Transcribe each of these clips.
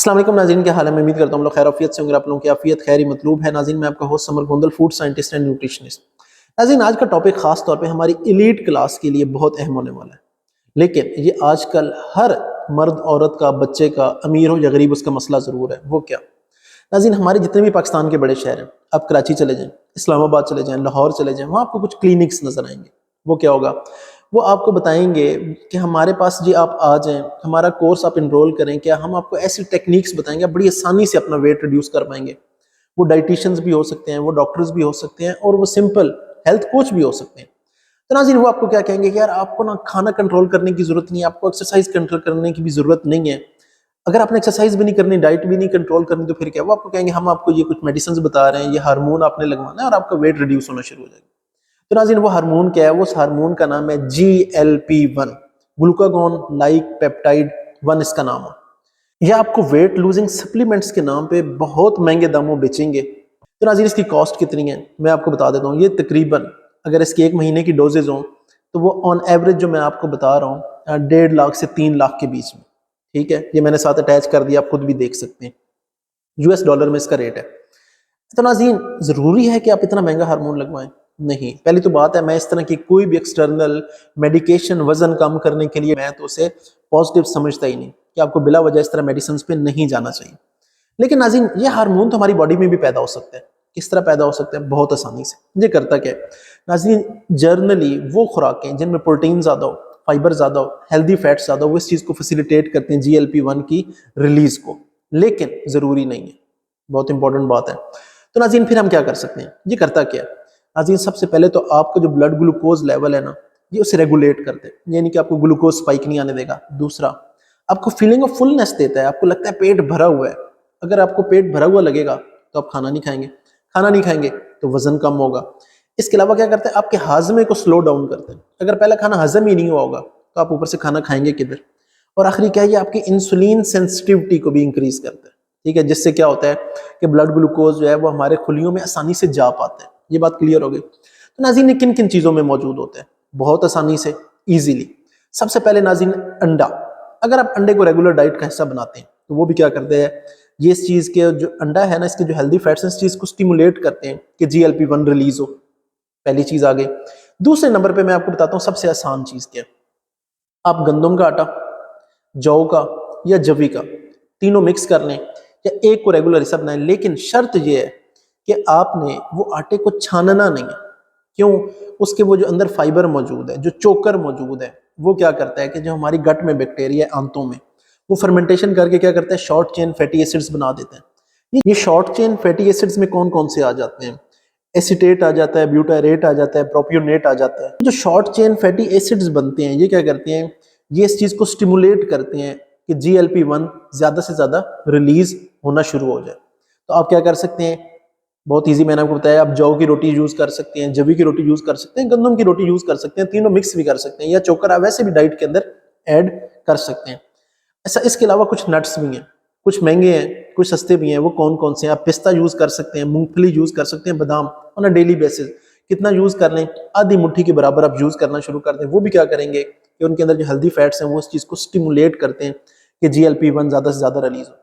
अस्सलाम वालेकुम नाज़रीन, क्या हाल है। मैं उम्मीद करता हूँ हम लोग खैर आफियत से होंगे। आप लोगों की आफियत खैर मतलूब है। नाज़रीन, मैं आपका host summer Gondal, food scientist and nutritionist. नाज़रीन, आज का टॉपिक खास तौर पे हमारी एलीट क्लास के लिए बहुत अहम होने वाला है, लेकिन ये आजकल हर मर्द औरत का, बच्चे का, अमीर हो या गरीब, उसका मसला ज़रूर है। वो क्या नाज़रीन, हमारे जितने भी पाकिस्तान के बड़े शहर हैं, आप कराची चले जाएँ, इस्लामाबाद चले जाएँ, लाहौर चले जाएँ, वहाँ आपको कुछ क्लिनिक्स नज़र आएंगे। वो क्या होगा, वो आपको बताएंगे कि हमारे पास जी आप आ जाएं, हमारा कोर्स आप इनरोल करें, क्या हम आपको ऐसी टेक्निक्स बताएंगे, आप बड़ी आसानी से अपना वेट रिड्यूस कर पाएंगे। वो डाइटिशियंस भी हो सकते हैं, वो डॉक्टर्स भी हो सकते हैं, और वो सिंपल हेल्थ कोच भी हो सकते हैं। तो नाज़रीन, वो आपको क्या कहेंगे कि यार आपको ना खाना कंट्रोल करने की जरूरत नहीं है, आपको एक्सरसाइज कंट्रोल करने की भी जरूरत नहीं है। अगर आपने एक्सरसाइज भी नहीं करनी, डाइट भी नहीं कंट्रोल करनी, तो फिर क्या, वो आपको कहेंगे हम आपको ये कुछ मेडिसिन बता रहे हैं, ये हार्मोन आपने लगवाना है और आपका वेट रिड्यूस होना शुरू हो जाएगा। तो नाज़रीन, वो हार्मोन क्या है, वो उस हार्मोन का नाम है GLP-1, ग्लूकागॉन लाइक पेप्टाइड 1 इसका नाम है। यह आपको वेट लूजिंग सप्लीमेंट्स के नाम पे बहुत महंगे दामों बेचेंगे। तो नाज़रीन, इसकी कॉस्ट कितनी है मैं आपको बता देता हूँ। ये तकरीबन, अगर इसकी 1 महीने की डोजेज हों, तो वो ऑन एवरेज जो मैं आपको बता रहा हूँ 1.5 लाख से 3 लाख के बीच में। ठीक है, ये मैंने साथ अटैच कर दिया, आप खुद भी देख सकते हैं। US डॉलर में इसका रेट है। तो नाज़रीन, ज़रूरी है कि आप इतना महंगा हार्मोन लगवाएं? नहीं। पहली तो बात है, मैं इस तरह की कोई भी एक्सटर्नल मेडिकेशन वजन कम करने के लिए, मैं तो उसे पॉजिटिव समझता ही नहीं कि आपको बिला वजह इस तरह मेडिसिन पे नहीं जाना चाहिए। लेकिन नाज़रीन, ये हार्मोन तो हमारी बॉडी में भी पैदा हो सकते हैं। किस तरह पैदा हो सकते हैं? बहुत आसानी से। ये करता क्या है नाज़रीन, जर्नली वो खुराकें जिनमें प्रोटीन ज़्यादा हो, फाइबर ज़्यादा हो, हेल्दी फैट्स ज़्यादा हो, वो इस चीज़ को फैसिलिटेट करते हैं, GLP-1 की रिलीज को। लेकिन ज़रूरी नहीं है, बहुत इंपॉर्टेंट बात है। तो नाज़रीन, फिर हम क्या कर सकते हैं? ये करता क्या है नाज़रीन, सबसे पहले तो आपका जो ब्लड ग्लूकोज लेवल है ना, ये उसे रेगुलेट करते हैं, यानी कि आपको ग्लूकोज स्पाइक नहीं आने देगा। दूसरा, आपको फीलिंग ऑफ फुलनेस देता है, आपको लगता है पेट भरा हुआ है। अगर आपको पेट भरा हुआ लगेगा तो आप खाना नहीं खाएंगे, खाना नहीं खाएंगे तो वजन कम होगा। इसके अलावा क्या करते हैं, आपके हाजमे को स्लो डाउन करते हैं। अगर पहला खाना हजम ही नहीं हुआ होगा तो आप ऊपर से खाना खाएंगे किधर। और आखिरी क्या है, ये आपकी इंसुलिन सेंसिटिविटी को भी इंक्रीज करता है। ठीक है, जिससे क्या होता है कि ब्लड ग्लूकोज जो है वो हमारे खुलियों में आसानी से जा पाता है। ये बात क्लियर हो गई। तो नाज़रीन, किन किन चीज़ों में मौजूद होते हैं बहुत आसानी से, ईजिली? सबसे पहले नाज़रीन, अंडा। अगर आप अंडे को रेगुलर डाइट का हिस्सा बनाते हैं तो वो भी क्या करते हैं, ये इस चीज़ के जो अंडा है ना, इसके जो हेल्दी फैट्स हैं, इस चीज़ को स्टिमुलेट करते हैं कि GLP-1 रिलीज हो। पहली चीज़ आ गई। दूसरे नंबर पे मैं आपको बताता हूँ सबसे आसान चीज़ क्या है। आप गंदम का आटा, जौ का या जवी का, तीनों मिक्स कर लें या एक को रेगुलर हिस्सा बनाएं, लेकिन शर्त यह है कि आपने वो आटे को छानना नहीं है। क्यों? उसके वो जो अंदर फाइबर मौजूद है, जो चोकर मौजूद है, वो क्या करता है कि जो हमारी गट में बैक्टीरिया आंतों में, वो फर्मेंटेशन करके क्या करता है, शॉर्ट चेन फैटी एसिड्स बना देते हैं। ये शॉर्ट चेन फैटी एसिड्स में कौन कौन से आ जाते हैं? एसिटेट आ जाता है, ब्यूटारेट आ जाता है, प्रोपियोनेट आ जाता है। जो शॉर्ट चेन फैटी एसिड्स बनते हैं, ये क्या करते हैं, ये इस चीज को स्टिमुलेट करते हैं कि GLP-1 ज्यादा से ज्यादा रिलीज होना शुरू हो जाए। तो आप क्या कर सकते हैं, बहुत इजी, मैंने आपको बताया। आप जौ की रोटी यूज कर सकते हैं, जवी की रोटी यूज कर सकते हैं, गंदम की रोटी यूज कर सकते हैं, तीनों मिक्स भी कर सकते हैं, या चोकर आप वैसे भी डाइट के अंदर ऐड कर सकते हैं। ऐसा इसके अलावा कुछ नट्स भी हैं, कुछ महंगे हैं, कुछ सस्ते भी हैं। वो कौन कौन से हैं? आप पिस्ता यूज कर सकते हैं, मूंगफली यूज कर सकते हैं, बादाम ऑन अ डेली बेसिस। कितना यूज कर लें? आधी मुट्ठी के बराबर आप यूज करना शुरू कर दें। वो भी क्या करेंगे कि उनके अंदर जो हेल्दी फैट्स हैं वो इस चीज को स्टिमुलेट करते हैं कि GLP-1 ज्यादा से ज्यादा रिलीज हो।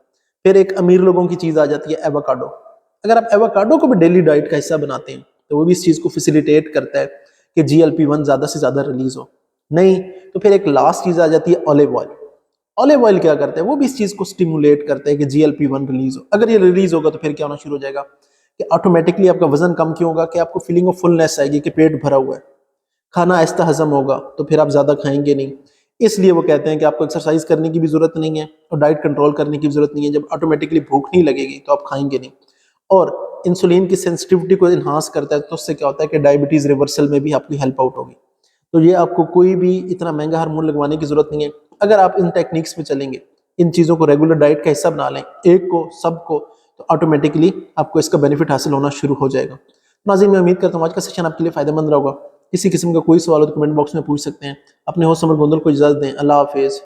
फिर एक अमीर लोगों की चीज आ जाती है, एवोकाडो। अगर आप एवोकाडो को भी डेली डाइट का हिस्सा बनाते हैं तो वो भी इस चीज को फैसिलिटेट करता है कि GLP-1 ज्यादा से ज्यादा रिलीज हो। नहीं तो फिर एक लास्ट चीज आ जाती है, ऑलिव ऑयल। ऑलिव ऑयल क्या करता है, वो भी इस चीज को स्टिमुलेट करता है कि GLP-1 रिलीज हो। अगर ये रिलीज होगा तो फिर क्या होना शुरू हो जाएगा कि ऑटोमेटिकली आपका वजन कम क्यों होगा, कि आपको फीलिंग ऑफ फुलनेस आएगी कि पेट भरा हुआ है, खाना आहिस्ता हजम होगा, तो फिर आप ज्यादा खाएंगे नहीं। इसलिए वो कहते हैं कि आपको एक्सरसाइज करने की भी जरूरत नहीं है और डाइट कंट्रोल करने की जरूरत नहीं है। जब ऑटोमेटिकली भूख नहीं लगेगी तो आप खाएंगे नहीं। और इंसुलिन की सेंसिटिविटी को इन्हांस करता है, तो उससे क्या होता है कि डायबिटीज रिवर्सल में भी आपकी हेल्प आउट होगी। तो ये आपको कोई भी इतना महंगा हार्मोन लगवाने की जरूरत नहीं है। अगर आप इन टेक्निक्स पे चलेंगे, इन चीज़ों को रेगुलर डाइट का हिस्सा बना लें, एक को, सबको, तो ऑटोमेटिकली आपको इसका बेनिफिट हासिल होना शुरू हो जाएगा। नाज़रीन, मैं उम्मीद करता हूँ आज का सेशन आपके लिए फायदेमंद रहा होगा। किसी किस्म का कोई सवाल हो तो कमेंट बॉक्स में पूछ सकते हैं। अपने होस्ट समर गोंदल को इजाज़त दें। अल्लाह हाफिज़।